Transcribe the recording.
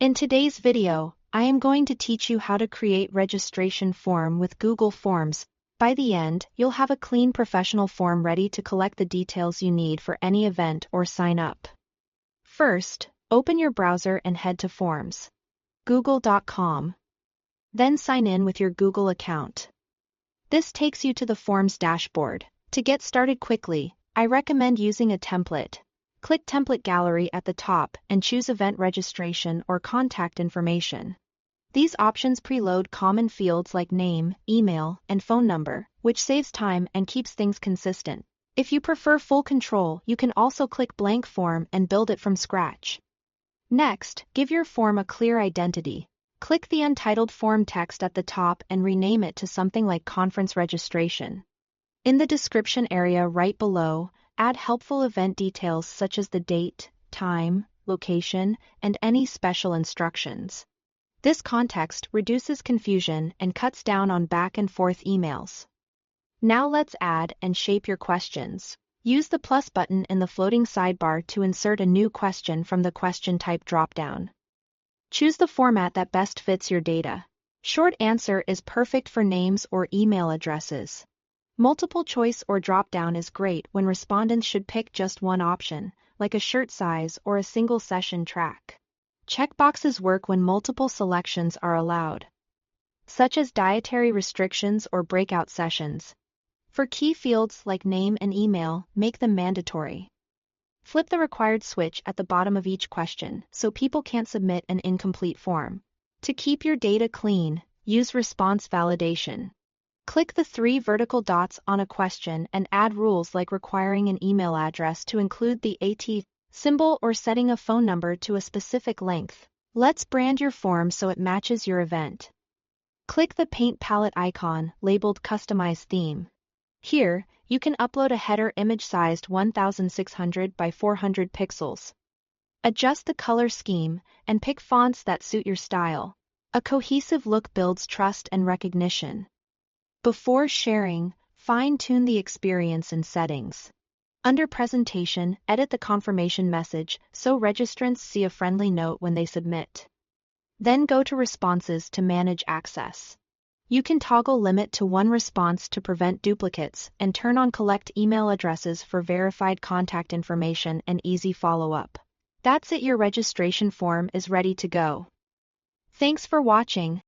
In today's video, I am going to teach you how to create registration form with Google Forms. By the end, you'll have a clean professional form ready to collect the details you need for any event or sign up. First, open your browser and head to Forms. Google.com. Then sign in with your Google account. This takes you to the Forms dashboard. To get started quickly, I recommend using a template. Click Template Gallery at the top and choose Event Registration or Contact Information. These options preload common fields like name, email, and phone number, which saves time and keeps things consistent. If you prefer full control, you can also click Blank Form and build it from scratch. Next, give your form a clear identity. Click the untitled form text at the top and rename it to something like Conference Registration. In the description area right below, add helpful event details such as the date, time, location, and any special instructions. This context reduces confusion and cuts down on back and forth emails. Now let's add and shape your questions. Use the plus button in the floating sidebar to insert a new question from the question type dropdown. Choose the format that best fits your data. Short answer is perfect for names or email addresses. Multiple choice or dropdown is great when respondents should pick just one option, like a shirt size or a single session track. Checkboxes work when multiple selections are allowed, such as dietary restrictions or breakout sessions. For key fields like name and email, make them mandatory. Flip the required switch at the bottom of each question so people can't submit an incomplete form. To keep your data clean, use response validation. Click the 3 vertical dots on a question and add rules like requiring an email address to include the AT symbol or setting a phone number to a specific length. Let's brand your form so it matches your event. Click the paint palette icon labeled Customize Theme. Here, you can upload a header image sized 1600 by 400 pixels. Adjust the color scheme and pick fonts that suit your style. A cohesive look builds trust and recognition. Before sharing, fine-tune the experience and settings. Under Presentation, edit the confirmation message so registrants see a friendly note when they submit. Then go to Responses to manage access. You can toggle Limit to 1 response to prevent duplicates and turn on Collect email addresses for verified contact information and easy follow-up. That's it, your registration form is ready to go. Thanks for watching.